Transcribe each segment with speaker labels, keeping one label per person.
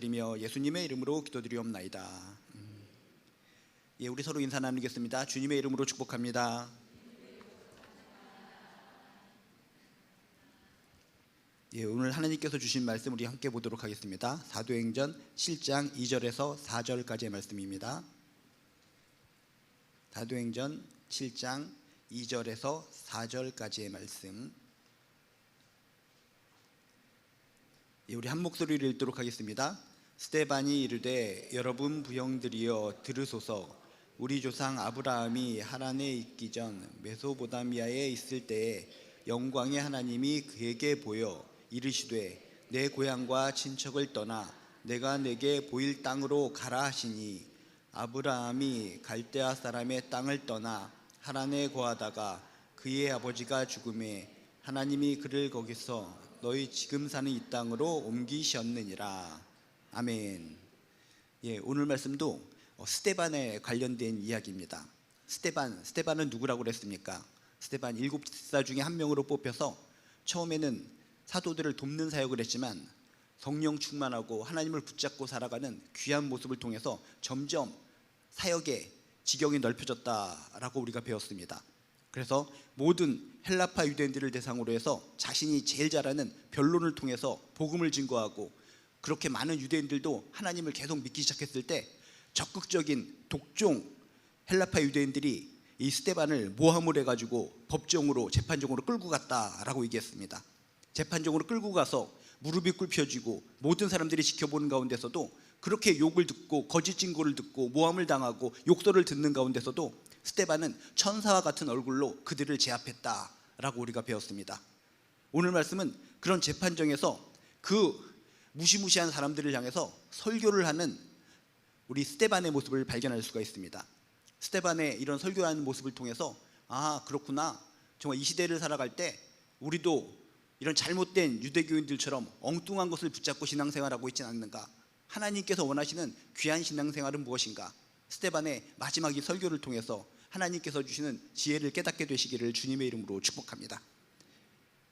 Speaker 1: 드리며 예수님의 이름으로 기도드리옵나이다. 우리 서로 인사 나누겠습니다. 주님의 이름으로 축복합니다. 오늘 하나님께서 주신 말씀 우리 함께 보도록 하겠습니다. 사도행전 7장 2절에서 4절까지의 말씀입니다. 사도행전 7장 2절에서 4절까지의 말씀, 우리 한 목소리를 읽도록 하겠습니다. 스데반이 이르되 여러분 부형들이여 들으소서. 우리 조상 아브라함이 하란에 있기 전 메소보다미아에 있을 때에 영광의 하나님이 그에게 보여 이르시되 내 고향과 친척을 떠나 내가 내게 보일 땅으로 가라 하시니, 아브라함이 갈대아 사람의 땅을 떠나 하란에 거하다가 그의 아버지가 죽음에 하나님이 그를 거기서 너희 지금 사는 이 땅으로 옮기셨느니라. 아멘. 오늘 말씀도 스데반에 관련된 이야기입니다. 스데반은 누구라고 그랬습니까? 스데반 7사 중에 한 명으로 뽑혀서 처음에는 사도들을 돕는 사역을 했지만 성령 충만하고 하나님을 붙잡고 살아가는 귀한 모습을 통해서 점점 사역의 지경이 넓혀졌다라고 우리가 배웠습니다. 그래서 모든 헬라파 유대인들을 대상으로 해서 자신이 제일 잘하는 변론을 통해서 복음을 증거하고, 그렇게 많은 유대인들도 하나님을 계속 믿기 시작했을 때 적극적인 독종 헬라파 유대인들이 이 스데반을 모함을 해가지고 법정으로, 재판정으로 끌고 갔다라고 얘기했습니다. 재판정으로 끌고 가서 무릎이 꿇혀지고 모든 사람들이 지켜보는 가운데서도 그렇게 욕을 듣고 거짓 증거를 듣고 모함을 당하고 욕설을 듣는 가운데서도 스데반은 천사와 같은 얼굴로 그들을 제압했다라고 우리가 배웠습니다. 오늘 말씀은 그런 재판정에서 그 무시무시한 사람들을 향해서 설교를 하는 우리 스데반의 모습을 발견할 수가 있습니다. 스데반의 이런 설교하는 모습을 통해서 그렇구나, 정말 이 시대를 살아갈 때 우리도 이런 잘못된 유대교인들처럼 엉뚱한 것을 붙잡고 신앙생활하고 있지는 않는가, 하나님께서 원하시는 귀한 신앙생활은 무엇인가, 스데반의 마지막 이 설교를 통해서 하나님께서 주시는 지혜를 깨닫게 되시기를 주님의 이름으로 축복합니다.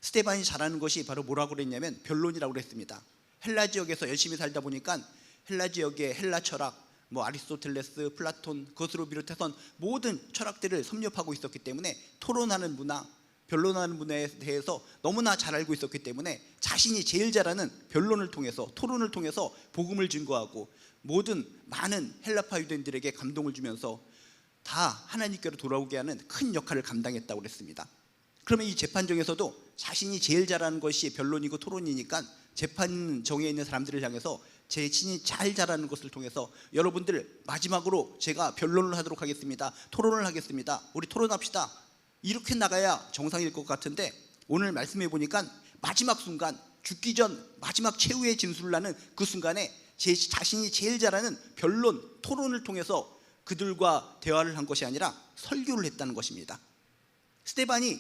Speaker 1: 스데반이 잘하는 것이 바로 뭐라고 그랬냐면 변론이라고 그랬습니다. 헬라 지역에서 열심히 살다 보니까 헬라 지역의 헬라 철학, 아리스토텔레스, 플라톤, 그것으로 비롯해서 모든 철학들을 섭렵하고 있었기 때문에 토론하는 문화, 변론하는 문화에 대해서 너무나 잘 알고 있었기 때문에 자신이 제일 잘하는 변론을 통해서, 토론을 통해서 복음을 증거하고 모든 많은 헬라파 유대인들에게 감동을 주면서 다 하나님께로 돌아오게 하는 큰 역할을 감당했다고 그랬습니다. 그러면 이 재판정에서도 자신이 제일 잘하는 것이 변론이고 토론이니까 재판정에 있는 사람들을 향해서 제 친히 잘 잘하는 것을 통해서 여러분들 마지막으로 제가 변론을 하도록 하겠습니다, 토론을 하겠습니다, 우리 토론합시다, 이렇게 나가야 정상일 것 같은데 오늘 말씀해 보니까 마지막 순간, 죽기 전 마지막 최후의 진술을 하는 그 순간에 제 자신이 제일 잘하는 변론, 토론을 통해서 그들과 대화를 한 것이 아니라 설교를 했다는 것입니다. 스데반이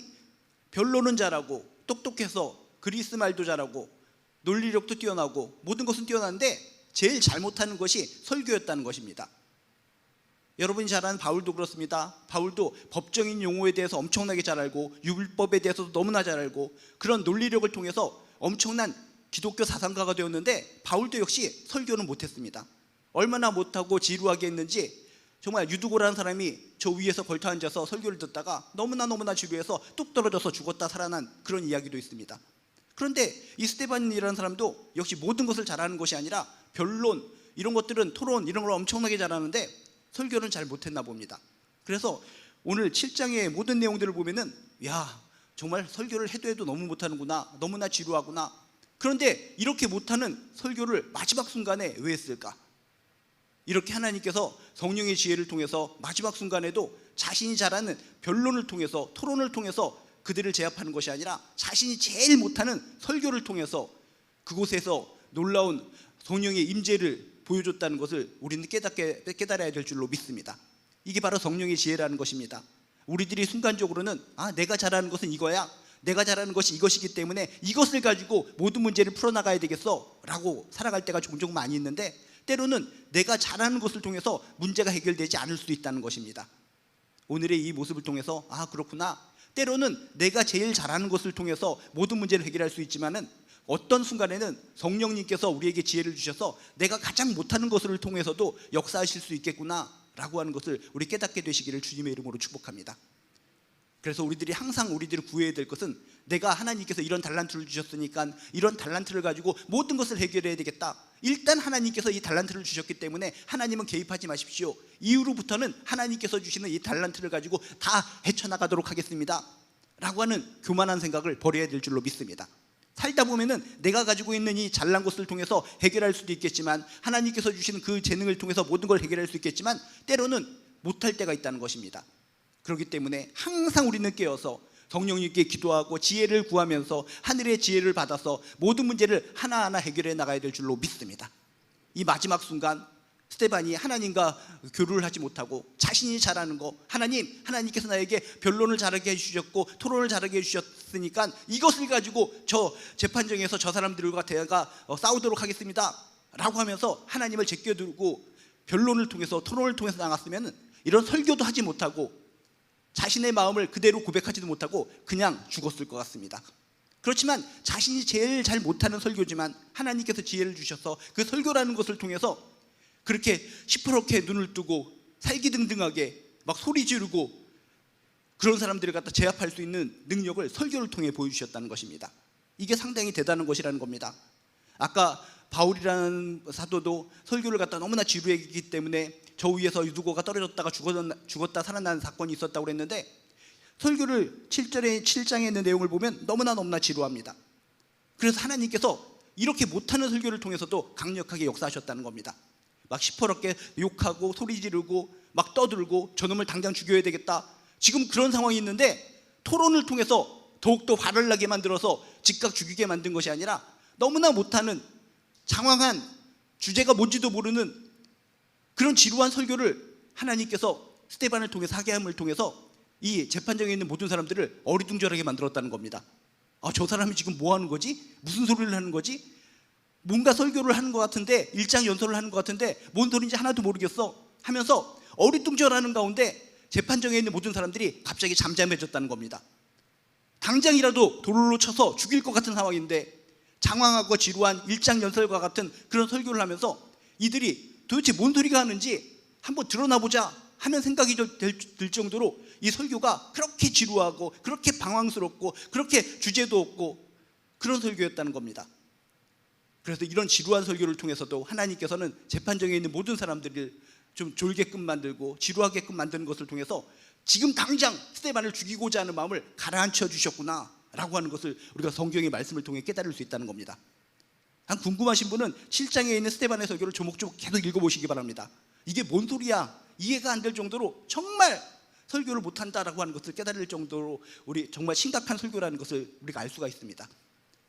Speaker 1: 변론은 잘하고 똑똑해서 그리스 말도 잘하고 논리력도 뛰어나고 모든 것은 뛰어난데 제일 잘못하는 것이 설교였다는 것입니다. 여러분이 잘 아는 바울도 그렇습니다. 바울도 법정인 용어에 대해서 엄청나게 잘 알고 율법에 대해서도 너무나 잘 알고 그런 논리력을 통해서 엄청난 기독교 사상가가 되었는데 바울도 역시 설교는 못했습니다. 얼마나 못하고 지루하게 했는지, 정말 유두고라는 사람이 저 위에서 걸터 앉아서 설교를 듣다가 너무나 지루해서 뚝 떨어져서 죽었다 살아난 그런 이야기도 있습니다. 그런데 이 스데반이라는 사람도 역시 모든 것을 잘하는 것이 아니라 변론, 이런 것들은 토론, 이런 걸 엄청나게 잘하는데 설교는 잘 못했나 봅니다. 그래서 오늘 7장의 모든 내용들을 보면은 정말 설교를 해도 너무 못하는구나, 너무나 지루하구나. 그런데 이렇게 못하는 설교를 마지막 순간에 왜 했을까? 이렇게 하나님께서 성령의 지혜를 통해서 마지막 순간에도 자신이 잘하는 변론을 통해서, 토론을 통해서 그들을 제압하는 것이 아니라 자신이 제일 못하는 설교를 통해서 그곳에서 놀라운 성령의 임재를 보여줬다는 것을 우리는 깨달아야 될 줄로 믿습니다. 이게 바로 성령의 지혜라는 것입니다. 우리들이 순간적으로는 내가 잘하는 것은 이거야, 내가 잘하는 것이 이것이기 때문에 이것을 가지고 모든 문제를 풀어나가야 되겠어 라고 살아갈 때가 종종 많이 있는데, 때로는 내가 잘하는 것을 통해서 문제가 해결되지 않을 수도 있다는 것입니다. 오늘의 이 모습을 통해서 그렇구나, 때로는 내가 제일 잘하는 것을 통해서 모든 문제를 해결할 수 있지만은 어떤 순간에는 성령님께서 우리에게 지혜를 주셔서 내가 가장 못하는 것을 통해서도 역사하실 수 있겠구나 라고 하는 것을 우리 깨닫게 되시기를 주님의 이름으로 축복합니다. 그래서 우리들이 항상 우리들이 구해야 될 것은 내가 하나님께서 이런 달란트를 주셨으니까 이런 달란트를 가지고 모든 것을 해결해야 되겠다. 일단 하나님께서 이 달란트를 주셨기 때문에 하나님은 개입하지 마십시오. 이후로부터는 하나님께서 주시는 이 달란트를 가지고 다 헤쳐나가도록 하겠습니다 라고 하는 교만한 생각을 버려야 될 줄로 믿습니다. 살다 보면은 내가 가지고 있는 이 잘난 것을 통해서 해결할 수도 있겠지만, 하나님께서 주시는 그 재능을 통해서 모든 걸 해결할 수 있겠지만 때로는 못할 때가 있다는 것입니다. 그렇기 때문에 항상 우리는 깨어서 성령님께 기도하고 지혜를 구하면서 하늘의 지혜를 받아서 모든 문제를 하나하나 해결해 나가야 될 줄로 믿습니다. 이 마지막 순간 스데반이 하나님과 교류를 하지 못하고 자신이 잘하는 거, 하나님께서 나에게 변론을 잘하게 해주셨고 토론을 잘하게 해주셨으니까 이것을 가지고 저 재판정에서 저 사람들과 제가 싸우도록 하겠습니다 라고 하면서 하나님을 제껴두고 변론을 통해서 토론을 통해서 나갔으면 이런 설교도 하지 못하고 자신의 마음을 그대로 고백하지도 못하고 그냥 죽었을 것 같습니다. 그렇지만 자신이 제일 잘 못하는 설교지만 하나님께서 지혜를 주셔서 그 설교라는 것을 통해서 그렇게 시퍼렇게 눈을 뜨고 살기등등하게 막 소리 지르고 그런 사람들을 갖다 제압할 수 있는 능력을 설교를 통해 보여주셨다는 것입니다. 이게 상당히 대단한 것이라는 겁니다. 아까 바울이라는 사도도 설교를 갖다 너무나 지루했기 때문에 저 위에서 누구가 떨어졌다가 죽었다 살아나는 사건이 있었다고 그랬는데, 설교를 7장에 있는 내용을 보면 너무나 지루합니다. 그래서 하나님께서 이렇게 못하는 설교를 통해서도 강력하게 역사하셨다는 겁니다. 막 시퍼렇게 욕하고 소리 지르고 막 떠들고 저놈을 당장 죽여야 되겠다, 지금 그런 상황이 있는데 토론을 통해서 더욱더 화를 나게 만들어서 즉각 죽이게 만든 것이 아니라 너무나 못하는 장황한 주제가 뭔지도 모르는 그런 지루한 설교를 하나님께서 스데반을 통해서 하게 함을 통해서 이 재판정에 있는 모든 사람들을 어리둥절하게 만들었다는 겁니다. 저 사람이 지금 뭐 하는 거지? 무슨 소리를 하는 거지? 뭔가 설교를 하는 것 같은데, 일장 연설을 하는 것 같은데 뭔 소리인지 하나도 모르겠어 하면서 어리둥절하는 가운데 재판정에 있는 모든 사람들이 갑자기 잠잠해졌다는 겁니다. 당장이라도 돌로 쳐서 죽일 것 같은 상황인데 장황하고 지루한 일장 연설과 같은 그런 설교를 하면서 이들이 도대체 뭔 소리가 하는지 한번 드러나보자 하는 생각이 들 정도로 이 설교가 그렇게 지루하고 그렇게 방황스럽고 그렇게 주제도 없고 그런 설교였다는 겁니다. 그래서 이런 지루한 설교를 통해서도 하나님께서는 재판정에 있는 모든 사람들을 좀 졸게끔 만들고 지루하게끔 만드는 것을 통해서 지금 당장 스데반을 죽이고자 하는 마음을 가라앉혀 주셨구나 라고 하는 것을 우리가 성경의 말씀을 통해 깨달을 수 있다는 겁니다. 궁금하신 분은 7장에 있는 스데반의 설교를 조목조목 계속 읽어보시기 바랍니다. 이게 뭔 소리야? 이해가 안 될 정도로 정말 설교를 못한다라고 하는 것을 깨달을 정도로 우리 정말 심각한 설교라는 것을 우리가 알 수가 있습니다.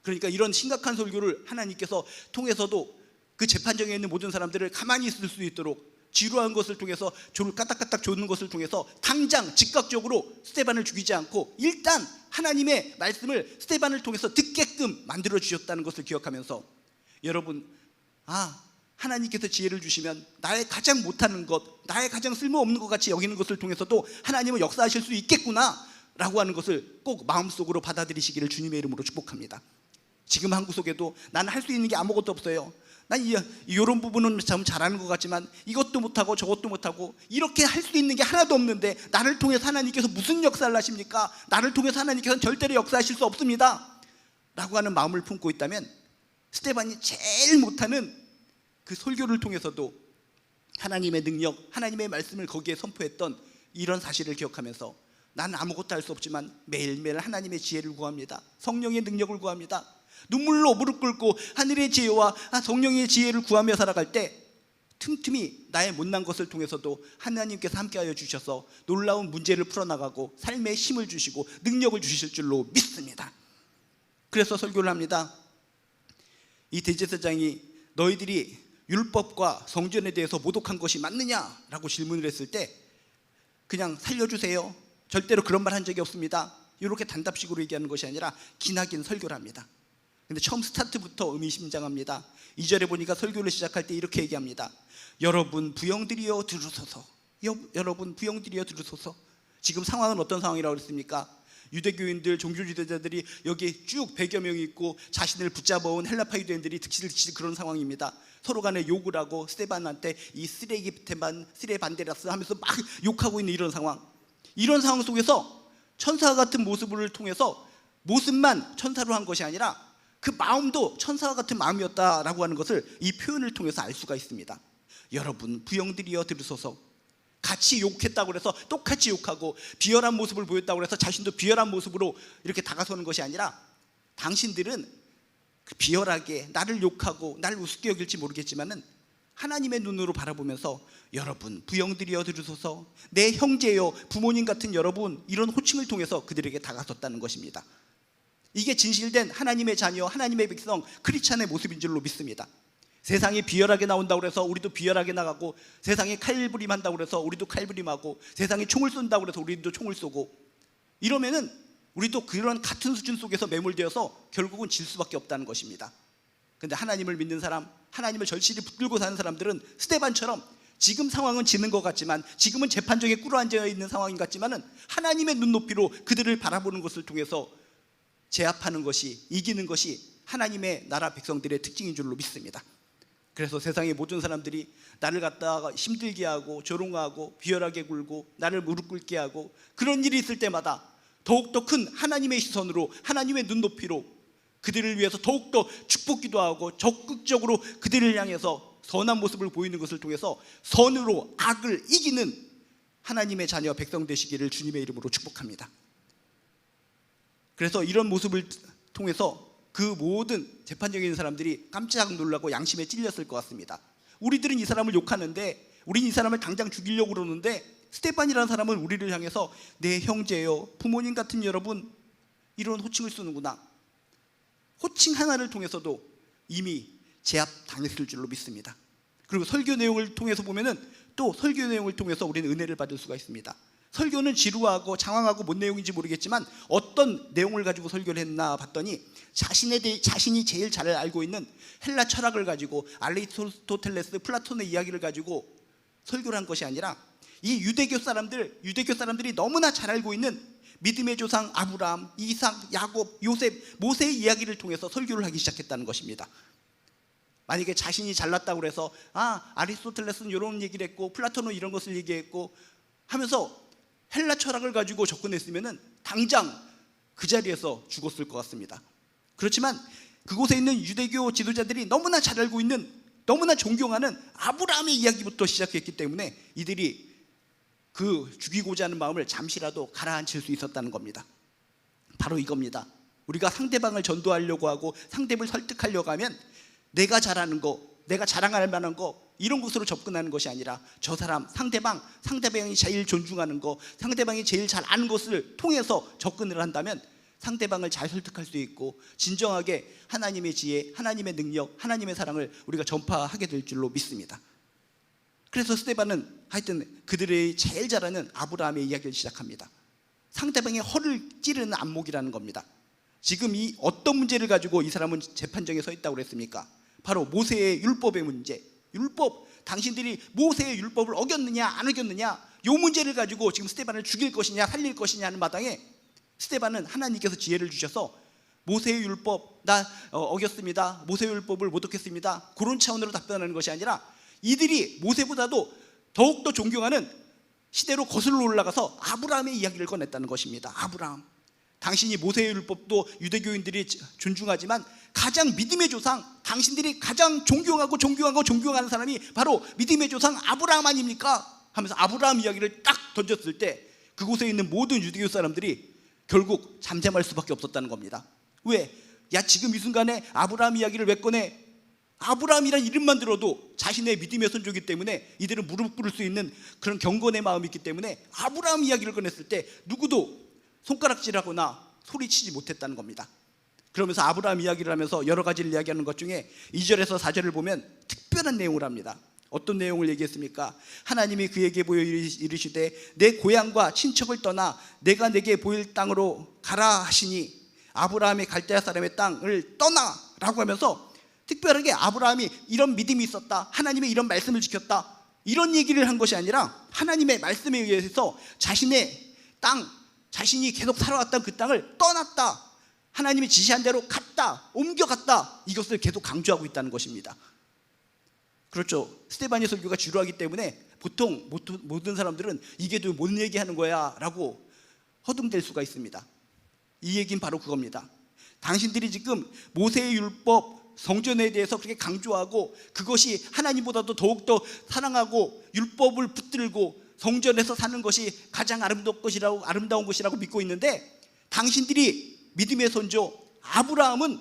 Speaker 1: 그러니까 이런 심각한 설교를 하나님께서 통해서도 그 재판정에 있는 모든 사람들을 가만히 있을 수 있도록 지루한 것을 통해서 조를 까딱까딱 조는 것을 통해서 당장 즉각적으로 스데반을 죽이지 않고 일단 하나님의 말씀을 스데반을 통해서 듣게끔 만들어 주셨다는 것을 기억하면서 여러분, 하나님께서 지혜를 주시면 나의 가장 못하는 것, 나의 가장 쓸모없는 것 같이 여기는 것을 통해서도 하나님은 역사하실 수 있겠구나 라고 하는 것을 꼭 마음속으로 받아들이시기를 주님의 이름으로 축복합니다. 지금 한국 속에도 나는 할 수 있는 게 아무것도 없어요. 난 이런 부분은 참 잘하는 것 같지만 이것도 못하고 저것도 못하고 이렇게 할 수 있는 게 하나도 없는데 나를 통해서 하나님께서 무슨 역사를 하십니까? 나를 통해서 하나님께서는 절대로 역사하실 수 없습니다 라고 하는 마음을 품고 있다면, 스데반이 제일 못하는 그 설교를 통해서도 하나님의 능력, 하나님의 말씀을 거기에 선포했던 이런 사실을 기억하면서 나는 아무것도 할 수 없지만 매일매일 하나님의 지혜를 구합니다. 성령의 능력을 구합니다. 눈물로 무릎 꿇고 하늘의 지혜와 성령의 지혜를 구하며 살아갈 때 틈틈이 나의 못난 것을 통해서도 하나님께서 함께하여 주셔서 놀라운 문제를 풀어나가고 삶에 힘을 주시고 능력을 주실 줄로 믿습니다. 그래서 설교를 합니다. 이 대제사장이 너희들이 율법과 성전에 대해서 모독한 것이 맞느냐라고 질문을 했을 때 그냥 살려주세요, 절대로 그런 말 한 적이 없습니다, 이렇게 단답식으로 얘기하는 것이 아니라 기나긴 설교를 합니다. 근데 처음 스타트부터 의미심장합니다. 2절에 보니까 설교를 시작할 때 이렇게 얘기합니다. 여러분 부형들이여 들으소서. 여러분 부형들이여 들으소서. 지금 상황은 어떤 상황이라고 그랬습니까? 유대교인들, 종교 지도자들이 여기 쭉 100여 명이 있고 자신을 붙잡아온 헬라파 유대인들이 득실득실 그런 상황입니다. 서로 간에 욕을 하고 스데반한테 이 쓰레기 테만 쓰레반데라스 하면서 막 욕하고 있는 이런 상황. 이런 상황 속에서 천사 같은 모습을 통해서 모습만 천사로 한 것이 아니라 그 마음도 천사와 같은 마음이었다라고 하는 것을 이 표현을 통해서 알 수가 있습니다. 여러분 부형들이여 들으소서. 같이 욕했다고 해서 똑같이 욕하고 비열한 모습을 보였다고 해서 자신도 비열한 모습으로 이렇게 다가서는 것이 아니라 당신들은 비열하게 나를 욕하고 나를 우습게 여길지 모르겠지만은 하나님의 눈으로 바라보면서 여러분 부형들이여 들으소서, 내 형제여, 부모님 같은 여러분, 이런 호칭을 통해서 그들에게 다가섰다는 것입니다. 이게 진실된 하나님의 자녀, 하나님의 백성, 크리스찬의 모습인 줄로 믿습니다. 세상이 비열하게 나온다고 해서 우리도 비열하게 나가고, 세상이 칼부림한다고 해서 우리도 칼부림하고, 세상이 총을 쏜다고 해서 우리도 총을 쏘고, 이러면은 우리도 그런 같은 수준 속에서 매몰되어서 결국은 질 수밖에 없다는 것입니다. 근데 하나님을 믿는 사람, 하나님을 절실히 붙들고 사는 사람들은 스데반처럼 지금 상황은 지는 것 같지만, 지금은 재판정에 꿇어앉아 있는 상황인 것 같지만은 하나님의 눈높이로 그들을 바라보는 것을 통해서 제압하는 것이, 이기는 것이 하나님의 나라 백성들의 특징인 줄로 믿습니다. 그래서 세상의 모든 사람들이 나를 갖다가 힘들게 하고 조롱하고 비열하게 굴고 나를 무릎 꿇게 하고, 그런 일이 있을 때마다 더욱더 큰 하나님의 시선으로, 하나님의 눈높이로 그들을 위해서 더욱더 축복 기도하고 적극적으로 그들을 향해서 선한 모습을 보이는 것을 통해서 선으로 악을 이기는 하나님의 자녀 백성 되시기를 주님의 이름으로 축복합니다. 그래서 이런 모습을 통해서 그 모든 재판정에 있는 사람들이 깜짝 놀라고 양심에 찔렸을 것 같습니다. 우리들은 이 사람을 욕하는데, 우린 이 사람을 당장 죽이려고 그러는데, 스데반이라는 사람은 우리를 향해서 내 형제여, 부모님 같은 여러분, 이런 호칭을 쓰는구나. 호칭 하나를 통해서도 이미 제압당했을 줄로 믿습니다. 그리고 설교 내용을 통해서 보면은 또 설교 내용을 통해서 우리는 은혜를 받을 수가 있습니다. 설교는 지루하고 장황하고 뭔 내용인지 모르겠지만 어떤 내용을 가지고 설교를 했나 봤더니 자신이 제일 잘 알고 있는 헬라 철학을 가지고 아리스토텔레스, 플라톤의 이야기를 가지고 설교를 한 것이 아니라 이 유대교 사람들이 너무나 잘 알고 있는 믿음의 조상 아브라함, 이삭, 야곱, 요셉, 모세의 이야기를 통해서 설교를 하기 시작했다는 것입니다. 만약에 자신이 잘났다고 해서 아리스토텔레스는 이런 얘기를 했고 플라톤은 이런 것을 얘기했고 하면서 헬라 철학을 가지고 접근했으면 당장 그 자리에서 죽었을 것 같습니다. 그렇지만 그곳에 있는 유대교 지도자들이 너무나 잘 알고 있는, 너무나 존경하는 아브라함의 이야기부터 시작했기 때문에 이들이 그 죽이고자 하는 마음을 잠시라도 가라앉힐 수 있었다는 겁니다. 바로 이겁니다. 우리가 상대방을 전도하려고 하고 상대방을 설득하려고 하면 내가 잘하는 거, 내가 자랑할 만한 거, 이런 것으로 접근하는 것이 아니라 저 사람, 상대방이 제일 존중하는 거, 상대방이 제일 잘 아는 것을 통해서 접근을 한다면 상대방을 잘 설득할 수 있고 진정하게 하나님의 지혜, 하나님의 능력, 하나님의 사랑을 우리가 전파하게 될 줄로 믿습니다. 그래서 스데반은 하여튼 그들의 제일 잘하는 아브라함의 이야기를 시작합니다. 상대방의 허를 찌르는 안목이라는 겁니다. 지금 이 어떤 문제를 가지고 이 사람은 재판정에 서 있다고 그랬습니까? 바로 모세의 율법의 문제. 율법, 당신들이 모세의 율법을 어겼느냐 안 어겼느냐, 이 문제를 가지고 지금 스데반을 죽일 것이냐 살릴 것이냐 하는 마당에 스데반은 하나님께서 지혜를 주셔서 모세의 율법 나 어겼습니다, 모세의 율법을 못 어겼습니다, 그런 차원으로 답변하는 것이 아니라 이들이 모세보다도 더욱더 존경하는 시대로 거슬러 올라가서 아브라함의 이야기를 꺼냈다는 것입니다. 아브라함, 당신이 모세의 율법도 유대교인들이 존중하지만 가장 믿음의 조상, 당신들이 가장 존경하는 사람이 바로 믿음의 조상 아브라함 아닙니까? 하면서 아브라함 이야기를 딱 던졌을 때 그곳에 있는 모든 유대교 사람들이 결국 잠잠할 수밖에 없었다는 겁니다. 왜? 야, 지금 이 순간에 아브라함 이야기를 왜 꺼내? 아브라함이란 이름만 들어도 자신의 믿음의 선조이기 때문에 이들은 무릎 꿇을 수 있는 그런 경건의 마음이 있기 때문에 아브라함 이야기를 꺼냈을 때 누구도 손가락질하거나 소리치지 못했다는 겁니다. 그러면서 아브라함 이야기를 하면서 여러 가지를 이야기하는 것 중에 2절에서 4절을 보면 특별한 내용을 합니다. 어떤 내용을 얘기했습니까? 하나님이 그에게 보여 이르시되 내 고향과 친척을 떠나 내가 내게 보일 땅으로 가라 하시니 아브라함이 갈대아 사람의 땅을 떠나라고 하면서 특별하게 아브라함이 이런 믿음이 있었다, 하나님의 이런 말씀을 지켰다, 이런 얘기를 한 것이 아니라 하나님의 말씀에 의해서 자신의 땅, 자신이 계속 살아왔던 그 땅을 떠났다, 하나님이 지시한 대로 갔다, 옮겨갔다, 이것을 계속 강조하고 있다는 것입니다. 그렇죠. 스데반의 설교가 지루하기 때문에 보통 모든 사람들은 이게 또 뭔 얘기하는 거야 라고 허둥댈 수가 있습니다. 이 얘기는 바로 그겁니다. 당신들이 지금 모세의 율법, 성전에 대해서 그렇게 강조하고 그것이 하나님보다도 더욱더 사랑하고 율법을 붙들고 성전에서 사는 것이 가장 아름다운 것이라고 믿고 있는데, 당신들이 믿음의 선조 아브라함은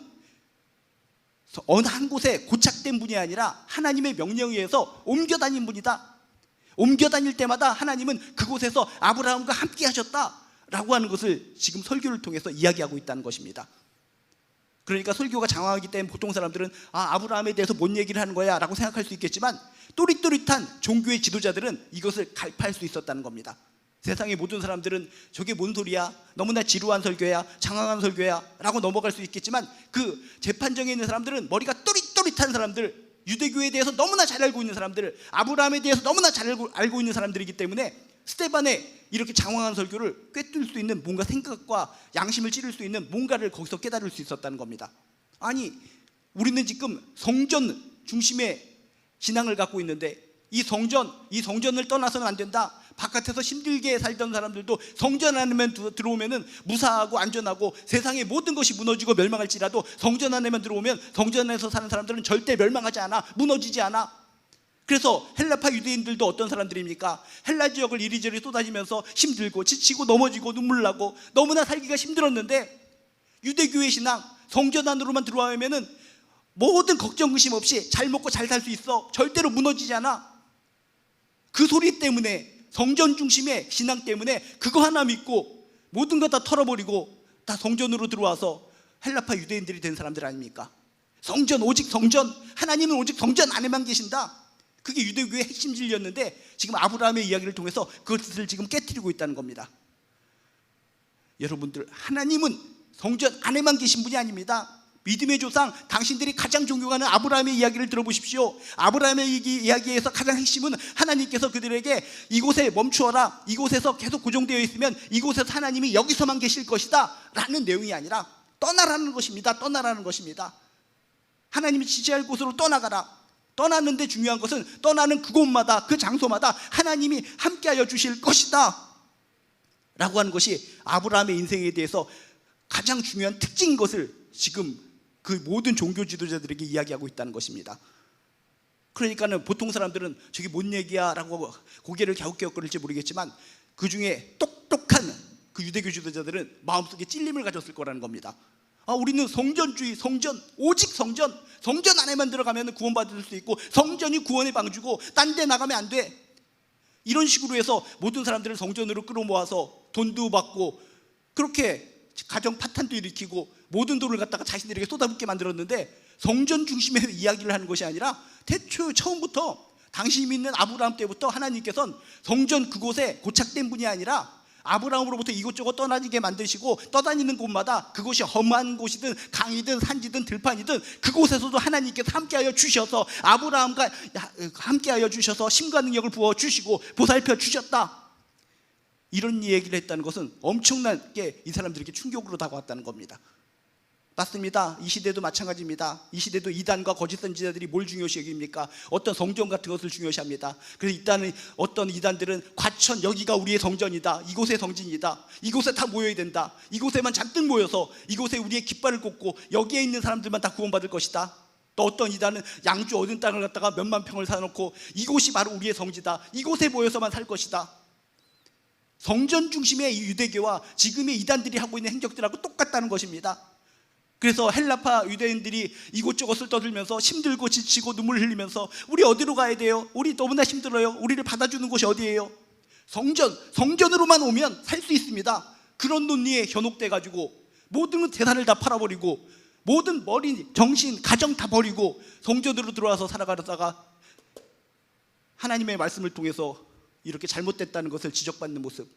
Speaker 1: 어느 한 곳에 고착된 분이 아니라 하나님의 명령에 의해서 옮겨 다닌 분이다. 옮겨 다닐 때마다 하나님은 그곳에서 아브라함과 함께 하셨다라고 하는 것을 지금 설교를 통해서 이야기하고 있다는 것입니다. 그러니까 설교가 장황하기 때문에 보통 사람들은 아브라함에 대해서 뭔 얘기를 하는 거야 라고 생각할 수 있겠지만, 또릿또릿한 종교의 지도자들은 이것을 갈파할 수 있었다는 겁니다. 세상의 모든 사람들은 저게 뭔 소리야, 너무나 지루한 설교야, 장황한 설교야 라고 넘어갈 수 있겠지만, 그 재판정에 있는 사람들은 머리가 또릿또릿한 사람들, 유대교에 대해서 너무나 잘 알고 있는 사람들, 아브라함에 대해서 너무나 잘 알고 있는 사람들이기 때문에 스데반의 이렇게 장황한 설교를 꿰뚫을 수 있는 뭔가 생각과 양심을 찌를 수 있는 뭔가를 거기서 깨달을 수 있었다는 겁니다. 아니, 우리는 지금 성전 중심의 신앙을 갖고 있는데 이 성전을 떠나서는 안 된다. 바깥에서 힘들게 살던 사람들도 성전 안에만 들어오면 무사하고 안전하고 세상의 모든 것이 무너지고 멸망할지라도 성전 안에만 들어오면 성전 안에서 사는 사람들은 절대 멸망하지 않아, 무너지지 않아. 그래서 헬라파 유대인들도 어떤 사람들입니까? 헬라 지역을 이리저리 쏟아지면서 힘들고 지치고 넘어지고 눈물 나고 너무나 살기가 힘들었는데, 유대교의 신앙, 성전 안으로만 들어오면 모든 걱정 의심 없이 잘 먹고 잘 살 수 있어, 절대로 무너지지 않아. 그 소리 때문에, 성전 중심의 신앙 때문에 그거 하나 믿고 모든 것 다 털어버리고 다 성전으로 들어와서 헬라파 유대인들이 된 사람들 아닙니까? 성전, 오직 성전, 하나님은 오직 성전 안에만 계신다. 그게 유대교의 핵심 진리였는데 지금 아브라함의 이야기를 통해서 그것을 지금 깨트리고 있다는 겁니다. 여러분들, 하나님은 성전 안에만 계신 분이 아닙니다. 믿음의 조상, 당신들이 가장 존경하는 아브라함의 이야기를 들어보십시오. 아브라함의 이야기에서 가장 핵심은 하나님께서 그들에게 이곳에 멈추어라, 이곳에서 계속 고정되어 있으면 이곳에서 하나님이 여기서만 계실 것이다 라는 내용이 아니라 떠나라는 것입니다. 떠나라는 것입니다. 하나님이 지시할 곳으로 떠나가라. 떠나는데 중요한 것은 떠나는 그곳마다, 그 장소마다 하나님이 함께하여 주실 것이다 라고 하는 것이 아브라함의 인생에 대해서 가장 중요한 특징인 것을 지금 그 모든 종교 지도자들에게 이야기하고 있다는 것입니다. 그러니까는 보통 사람들은 저게 뭔 얘기야 라고 고개를 갸웃갸웃거릴지 모르겠지만, 그 중에 똑똑한 그 유대교 지도자들은 마음속에 찔림을 가졌을 거라는 겁니다. 우리는 성전주의, 성전, 오직 성전 안에만 들어가면 구원받을 수 있고 성전이 구원의 방주고 딴 데 나가면 안 돼. 이런 식으로 해서 모든 사람들을 성전으로 끌어모아서 돈도 받고 그렇게 가정 파탄도 일으키고 모든 돈을 갖다가 자신들에게 쏟아붓게 만들었는데, 성전 중심의 이야기를 하는 것이 아니라 태초 처음부터 당신이 믿는 아브라함 때부터 하나님께서는 성전 그곳에 고착된 분이 아니라 아브라함으로부터 이곳저곳 떠다니게 만드시고 떠다니는 곳마다 그곳이 험한 곳이든 강이든 산지든 들판이든 그곳에서도 하나님께서 함께하여 주셔서 아브라함과 함께하여 주셔서 힘과 능력을 부어주시고 보살펴 주셨다. 이런 얘기를 했다는 것은 엄청나게 이 사람들에게 충격으로 다가왔다는 겁니다. 맞습니다. 이 시대도 마찬가지입니다. 이 시대도 이단과 거짓 선지자들이 뭘 중요시 여깁니까? 어떤 성전 같은 것을 중요시합니다. 그래서 일단은 어떤 이단들은 과천, 여기가 우리의 성전이다, 이곳의 성진이다, 이곳에 다 모여야 된다, 이곳에만 잔뜩 모여서 이곳에 우리의 깃발을 꽂고 여기에 있는 사람들만 다 구원받을 것이다. 또 어떤 이단은 양주 얻은 땅을 갖다가 몇만 평을 사놓고 이곳이 바로 우리의 성지다, 이곳에 모여서만 살 것이다. 성전 중심의 이 유대교와 지금의 이단들이 하고 있는 행적들하고 똑같다는 것입니다. 그래서 헬라파 유대인들이 이곳저곳을 떠들면서 힘들고 지치고 눈물 흘리면서 우리 어디로 가야 돼요? 우리 너무나 힘들어요. 우리를 받아주는 곳이 어디예요? 성전으로만 오면 살 수 있습니다. 그런 논리에 현혹돼 가지고 모든 재산을 다 팔아버리고 모든 머리, 정신, 가정 다 버리고 성전으로 들어와서 살아가다가 하나님의 말씀을 통해서 이렇게 잘못됐다는 것을 지적받는 모습,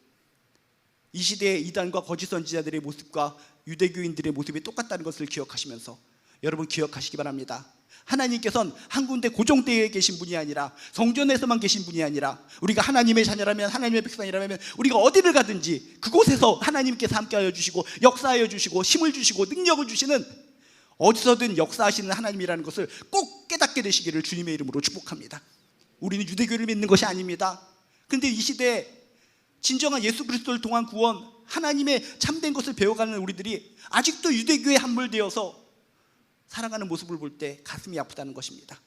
Speaker 1: 이 시대의 이단과 거짓 선지자들의 모습과 유대교인들의 모습이 똑같다는 것을 기억하시면서 여러분 기억하시기 바랍니다. 하나님께서는 한 군데 고정되어 계신 분이 아니라 성전에서만 계신 분이 아니라 우리가 하나님의 자녀라면, 하나님의 백성이라면 우리가 어디를 가든지 그곳에서 하나님께서 함께하여 주시고 역사하여 주시고 힘을 주시고 능력을 주시는, 어디서든 역사하시는 하나님이라는 것을 꼭 깨닫게 되시기를 주님의 이름으로 축복합니다. 우리는 유대교를 믿는 것이 아닙니다. 그런데 이 시대에 진정한 예수 그리스도를 통한 구원, 하나님의 참된 것을 배워가는 우리들이 아직도 유대교에 함몰되어서 살아가는 모습을 볼 때 가슴이 아프다는 것입니다.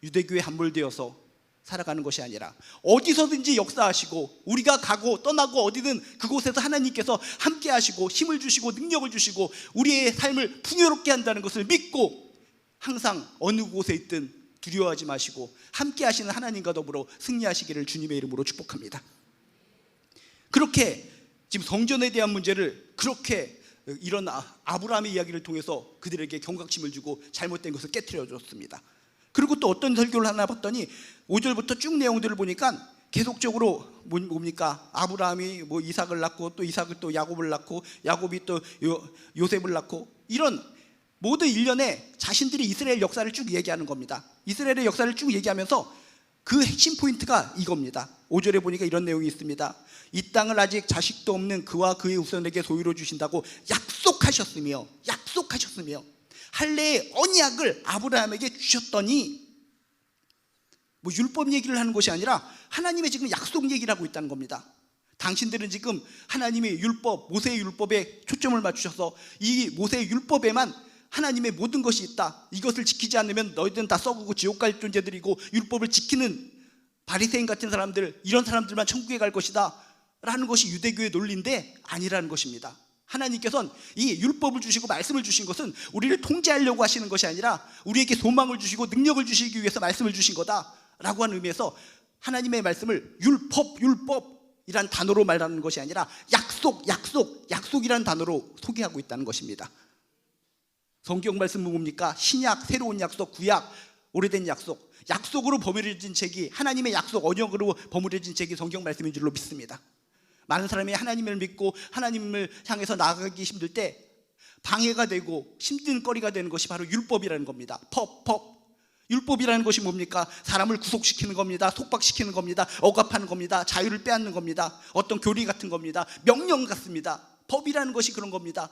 Speaker 1: 유대교에 함몰되어서 살아가는 것이 아니라 어디서든지 역사하시고 우리가 가고 떠나고 어디든 그곳에서 하나님께서 함께 하시고 힘을 주시고 능력을 주시고 우리의 삶을 풍요롭게 한다는 것을 믿고 항상 어느 곳에 있든 두려워하지 마시고 함께 하시는 하나님과 더불어 승리하시기를 주님의 이름으로 축복합니다. 그렇게 지금 성전에 대한 문제를 그렇게 이런 아브라함의 이야기를 통해서 그들에게 경각심을 주고 잘못된 것을 깨트려 줬습니다. 그리고 또 어떤 설교를 하나 봤더니 5절부터 쭉 내용들을 보니까 계속적으로 뭡니까? 아브라함이 뭐 이삭을 낳고 또 이삭을 또 야곱을 낳고 야곱이 또 요셉을 낳고 이런 모든 일련에 자신들이 이스라엘 역사를 쭉 얘기하는 겁니다. 이스라엘의 역사를 쭉 얘기하면서 그 핵심 포인트가 이겁니다. 5절에 보니까 이런 내용이 있습니다. 이 땅을 아직 자식도 없는 그와 그의 후손에게 소유로 주신다고 약속하셨으며 할례의 언약을 아브라함에게 주셨더니, 뭐 율법 얘기를 하는 것이 아니라 하나님의 지금 약속 얘기를 하고 있다는 겁니다. 당신들은 지금 하나님의 율법, 모세의 율법에 초점을 맞추셔서 이 모세의 율법에만 하나님의 모든 것이 있다, 이것을 지키지 않으면 너희들은 다 썩고 지옥 갈 존재들이고 율법을 지키는 바리새인 같은 사람들, 이런 사람들만 천국에 갈 것이다 라는 것이 유대교의 논리인데 아니라는 것입니다. 하나님께서는 이 율법을 주시고 말씀을 주신 것은 우리를 통제하려고 하시는 것이 아니라 우리에게 소망을 주시고 능력을 주시기 위해서 말씀을 주신 거다라고 하는 의미에서 하나님의 말씀을 율법이란 단어로 말하는 것이 아니라 약속이란 단어로 소개하고 있다는 것입니다. 성경 말씀은 뭡니까? 신약, 새로운 약속, 구약, 오래된 약속, 약속으로 버무려진 책이, 하나님의 약속, 언약으로 버무려진 책이 성경 말씀인 줄로 믿습니다. 많은 사람이 하나님을 믿고 하나님을 향해서 나아가기 힘들 때 방해가 되고 힘든 거리가 되는 것이 바로 율법이라는 겁니다. 율법이라는 것이 뭡니까? 사람을 구속시키는 겁니다. 속박시키는 겁니다. 억압하는 겁니다. 자유를 빼앗는 겁니다. 어떤 교리 같은 겁니다. 명령 같습니다. 법이라는 것이 그런 겁니다.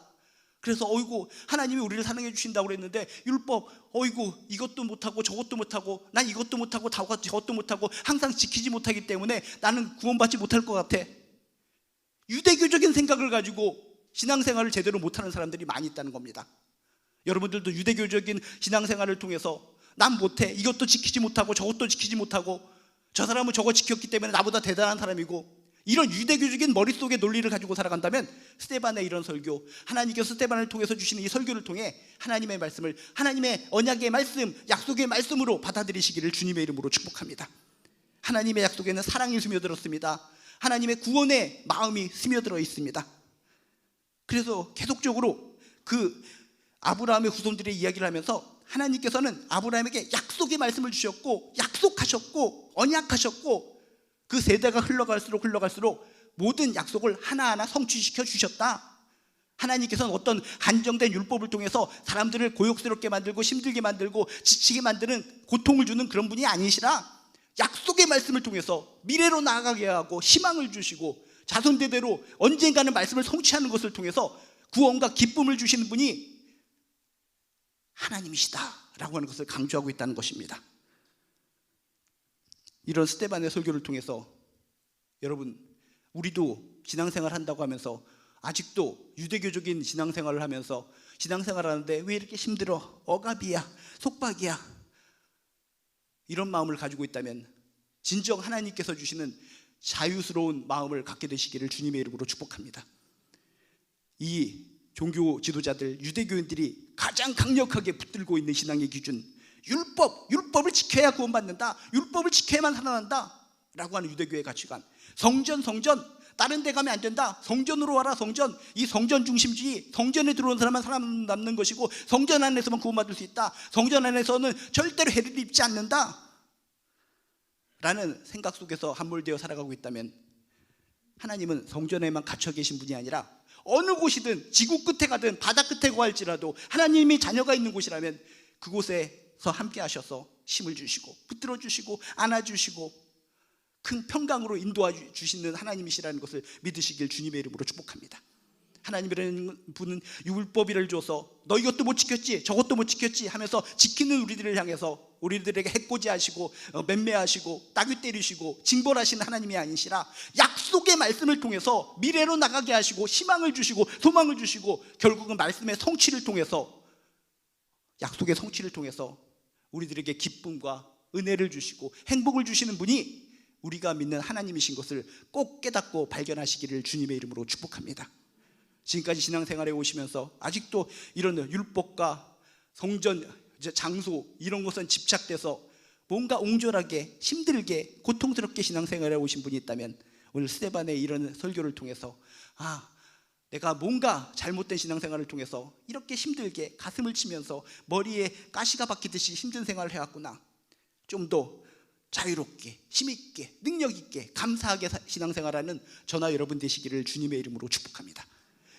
Speaker 1: 그래서 어이구 하나님이 우리를 사랑해 주신다고 그랬는데 율법, 어이구 이것도 못하고 저것도 못하고 난 이것도 못하고 저것도 못하고 항상 지키지 못하기 때문에 나는 구원받지 못할 것 같아. 유대교적인 생각을 가지고 신앙생활을 제대로 못하는 사람들이 많이 있다는 겁니다. 여러분들도 유대교적인 신앙생활을 통해서 난 못해, 이것도 지키지 못하고 저것도 지키지 못하고 저 사람은 저거 지켰기 때문에 나보다 대단한 사람이고, 이런 유대교적인 머릿속의 논리를 가지고 살아간다면 스데반의 이런 설교, 하나님께서 스데반을 통해서 주시는 이 설교를 통해 하나님의 말씀을, 하나님의 언약의 말씀, 약속의 말씀으로 받아들이시기를 주님의 이름으로 축복합니다. 하나님의 약속에는 사랑이 스며들었습니다. 하나님의 구원의 마음이 스며들어 있습니다. 그래서 계속적으로 그 아브라함의 후손들의 이야기를 하면서 하나님께서는 아브라함에게 약속의 말씀을 주셨고 약속하셨고 언약하셨고 그 세대가 흘러갈수록 모든 약속을 하나하나 성취시켜 주셨다. 하나님께서는 어떤 한정된 율법을 통해서 사람들을 고역스럽게 만들고 힘들게 만들고 지치게 만드는, 고통을 주는 그런 분이 아니시라 약속의 말씀을 통해서 미래로 나아가게 하고 희망을 주시고 자손대대로 언젠가는 말씀을 성취하는 것을 통해서 구원과 기쁨을 주시는 분이 하나님이시다라고 하는 것을 강조하고 있다는 것입니다. 이런 스데반의 설교를 통해서 여러분, 우리도 신앙생활 한다고 하면서 아직도 유대교적인 신앙생활을 하면서 신앙생활 하는데 왜 이렇게 힘들어, 억압이야, 속박이야, 이런 마음을 가지고 있다면 진정 하나님께서 주시는 자유스러운 마음을 갖게 되시기를 주님의 이름으로 축복합니다. 이 종교 지도자들, 유대교인들이 가장 강력하게 붙들고 있는 신앙의 기준, 율법을 지켜야 구원받는다, 율법을 지켜야만 살아난다 라고 하는 유대교의 가치관, 성전, 다른 데 가면 안 된다, 성전으로 와라, 성전, 이 성전 중심주의, 성전에 들어온 사람만 살아남는 것이고 성전 안에서만 구원받을 수 있다, 성전 안에서는 절대로 해를 입지 않는다 라는 생각 속에서 함몰되어 살아가고 있다면 하나님은 성전에만 갇혀 계신 분이 아니라 어느 곳이든 지구 끝에 가든 바다 끝에 거할지라도 하나님이 자녀가 있는 곳이라면 그곳에서 함께 하셔서 힘을 주시고 붙들어 주시고 안아주시고 큰 평강으로 인도해 주시는 하나님이시라는 것을 믿으시길 주님의 이름으로 축복합니다. 하나님이라는 분은 율법이를 줘서 너 이것도 못 지켰지 저것도 못 지켰지 하면서 지키는 우리들을 향해서 우리들에게 해코지하시고 맴매하시고 따귀 때리시고 징벌하시는 하나님이 아니시라 약속의 말씀을 통해서 미래로 나가게 하시고 희망을 주시고 소망을 주시고 결국은 말씀의 성취를 통해서 약속의 성취를 통해서 우리들에게 기쁨과 은혜를 주시고 행복을 주시는 분이 우리가 믿는 하나님이신 것을 꼭 깨닫고 발견하시기를 주님의 이름으로 축복합니다. 지금까지 신앙생활에 오시면서 아직도 이런 율법과 성전, 장소 이런 것은 집착돼서 뭔가 옹졸하게 힘들게 고통스럽게 신앙생활에 오신 분이 있다면 오늘 스데반의 이런 설교를 통해서 내가 뭔가 잘못된 신앙생활을 통해서 이렇게 힘들게 가슴을 치면서 머리에 가시가 박히듯이 힘든 생활을 해왔구나, 좀 더 자유롭게 힘있게 능력있게 감사하게 신앙생활하는 저나 여러분 되시기를 주님의 이름으로 축복합니다.